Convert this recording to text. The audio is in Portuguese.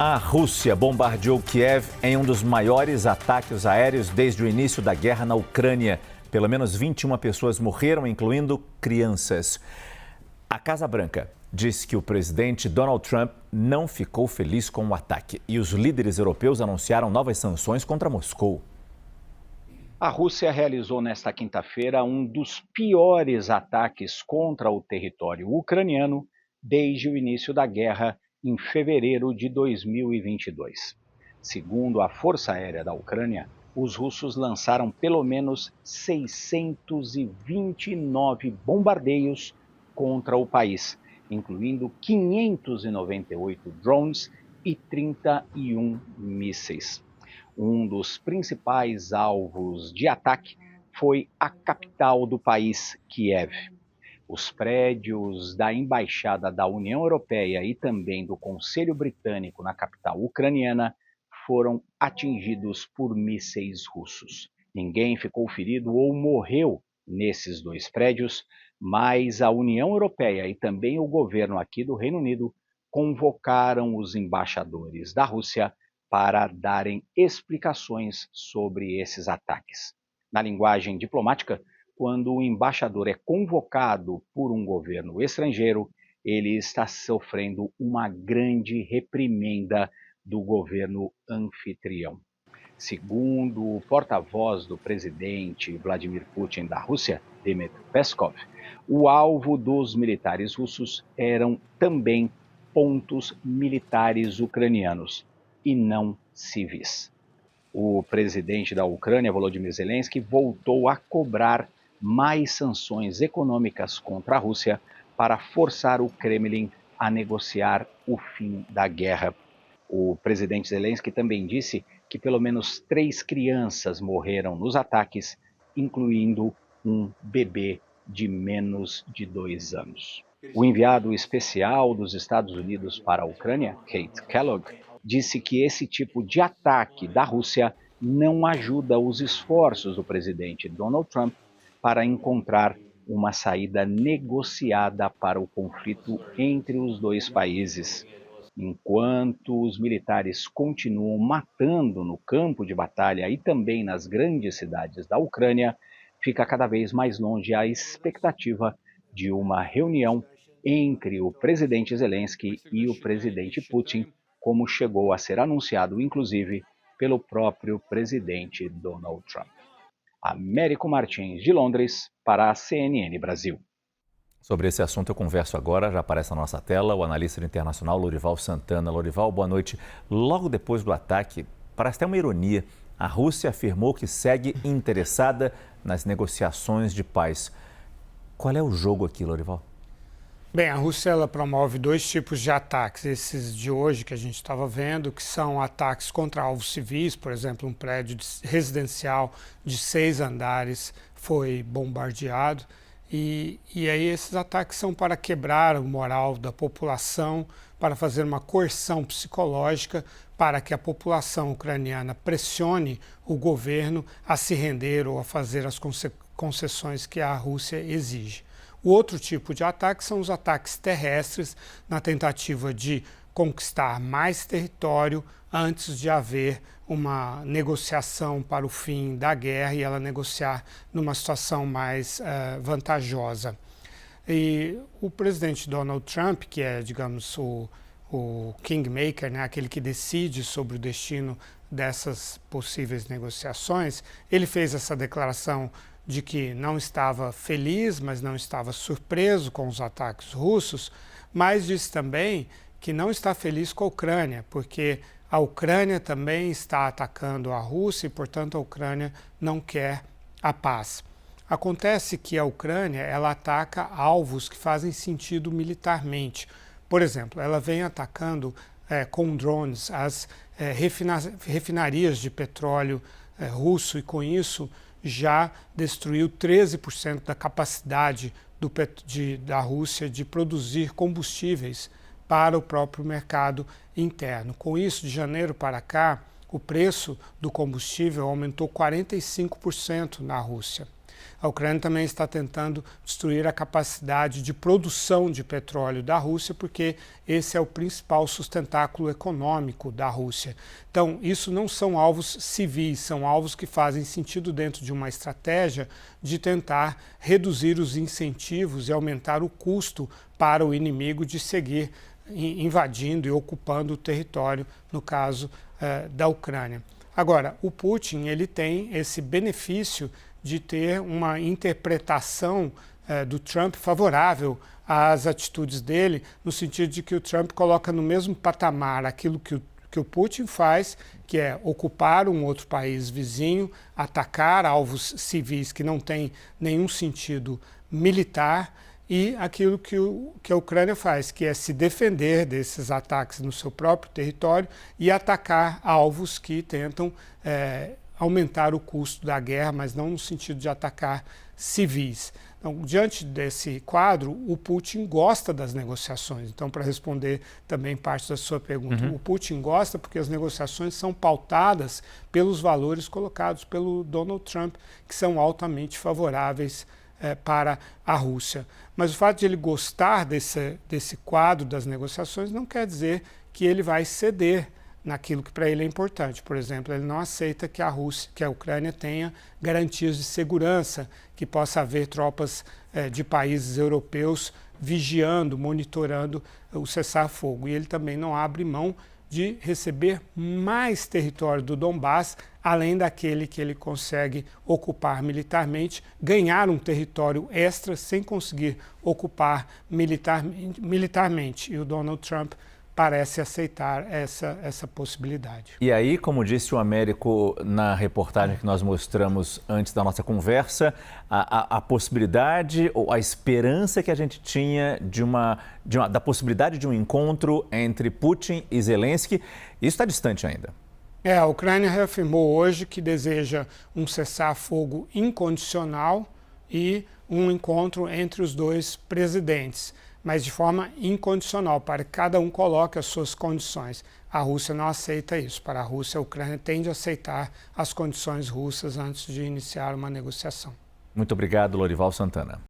A Rússia bombardeou Kiev em um dos maiores ataques aéreos desde o início da guerra na Ucrânia. Pelo menos 21 pessoas morreram, incluindo crianças. A Casa Branca disse que o presidente Donald Trump não ficou feliz com o ataque e os líderes europeus anunciaram novas sanções contra Moscou. A Rússia realizou nesta quinta-feira um dos piores ataques contra o território ucraniano desde o início da guerra em fevereiro de 2022. Segundo a Força Aérea da Ucrânia, os russos lançaram pelo menos 629 bombardeios contra o país, incluindo 598 drones e 31 mísseis. Um dos principais alvos de ataque foi a capital do país, Kiev. Os prédios da Embaixada da União Europeia e também do Conselho Britânico na capital ucraniana foram atingidos por mísseis russos. Ninguém ficou ferido ou morreu nesses dois prédios, mas a União Europeia e também o governo aqui do Reino Unido convocaram os embaixadores da Rússia para darem explicações sobre esses ataques. Na linguagem diplomática, quando o embaixador é convocado por um governo estrangeiro, ele está sofrendo uma grande reprimenda do governo anfitrião. Segundo o porta-voz do presidente Vladimir Putin da Rússia, Dmitry Peskov, o alvo dos militares russos eram também pontos militares ucranianos e não civis. O presidente da Ucrânia, Volodymyr Zelensky, voltou a cobrar mais sanções econômicas contra a Rússia para forçar o Kremlin a negociar o fim da guerra. O presidente Zelensky também disse que pelo menos 3 crianças morreram nos ataques, incluindo um bebê de menos de 2 anos. O enviado especial dos Estados Unidos para a Ucrânia, Kate Kellogg, disse que esse tipo de ataque da Rússia não ajuda os esforços do presidente Donald Trump para encontrar uma saída negociada para o conflito entre os dois países. Enquanto os militares continuam matando no campo de batalha e também nas grandes cidades da Ucrânia, fica cada vez mais longe a expectativa de uma reunião entre o presidente Zelensky e o presidente Putin, como chegou a ser anunciado, inclusive, pelo próprio presidente Donald Trump. Américo Martins, de Londres, para a CNN Brasil. Sobre esse assunto eu converso agora, já aparece na nossa tela, o analista internacional Lorival Santana. Lorival, boa noite. Logo depois do ataque, parece até uma ironia, a Rússia afirmou que segue interessada nas negociações de paz. Qual é o jogo aqui, Lorival? Bem, a Rússia ela promove 2 tipos de ataques, esses de hoje que a gente estava vendo, que são ataques contra alvos civis, por exemplo, um prédio residencial de 6 andares foi bombardeado, e aí esses ataques são para quebrar o moral da população, para fazer uma coerção psicológica, para que a população ucraniana pressione o governo a se render ou a fazer as concessões que a Rússia exige. O outro tipo de ataque são os ataques terrestres, na tentativa de conquistar mais território antes de haver uma negociação para o fim da guerra e ela negociar numa situação mais vantajosa. E o presidente Donald Trump, que é, digamos, o kingmaker, né, aquele que decide sobre o destino dessas possíveis negociações, ele fez essa declaração de que não estava feliz, mas não estava surpreso com os ataques russos, mas disse também que não está feliz com a Ucrânia, porque a Ucrânia também está atacando a Rússia e, portanto, a Ucrânia não quer a paz. Acontece que a Ucrânia ela ataca alvos que fazem sentido militarmente. Por exemplo, ela vem atacando com drones as refinarias de petróleo russo e, com isso, já destruiu 13% da capacidade da Rússia de produzir combustíveis para o próprio mercado interno. Com isso, de janeiro para cá, o preço do combustível aumentou 45% na Rússia. A Ucrânia também está tentando destruir a capacidade de produção de petróleo da Rússia, porque esse é o principal sustentáculo econômico da Rússia. Então, isso não são alvos civis, são alvos que fazem sentido dentro de uma estratégia de tentar reduzir os incentivos e aumentar o custo para o inimigo de seguir invadindo e ocupando o território, no caso da Ucrânia. Agora, o Putin ele tem esse benefício de ter uma interpretação do Trump favorável às atitudes dele, no sentido de que o Trump coloca no mesmo patamar aquilo que o Putin faz, que é ocupar um outro país vizinho, atacar alvos civis que não têm nenhum sentido militar, e aquilo que a Ucrânia faz, que é se defender desses ataques no seu próprio território e atacar alvos que tentam aumentar o custo da guerra, mas não no sentido de atacar civis. Então, diante desse quadro, o Putin gosta das negociações. Então, para responder também parte da sua pergunta, o Putin gosta porque as negociações são pautadas pelos valores colocados pelo Donald Trump, que são altamente favoráveis para a Rússia. Mas o fato de ele gostar desse quadro das negociações não quer dizer que ele vai ceder naquilo que para ele é importante. Por exemplo, ele não aceita que a Ucrânia tenha garantias de segurança, que possa haver tropas de países europeus vigiando, monitorando o cessar-fogo. E ele também não abre mão de receber mais território do Donbass, além daquele que ele consegue ocupar militarmente, ganhar um território extra sem conseguir ocupar militarmente. E o Donald Trump parece aceitar essa possibilidade. E aí, como disse o Américo na reportagem que nós mostramos antes da nossa conversa, a possibilidade ou a esperança que a gente tinha da possibilidade de um encontro entre Putin e Zelensky, isso está distante ainda. A Ucrânia reafirmou hoje que deseja um cessar-fogo incondicional e um encontro entre os dois presidentes, mas de forma incondicional, para que cada um coloque as suas condições. A Rússia não aceita isso. Para a Rússia, a Ucrânia tende a aceitar as condições russas antes de iniciar uma negociação. Muito obrigado, Lorival Santana.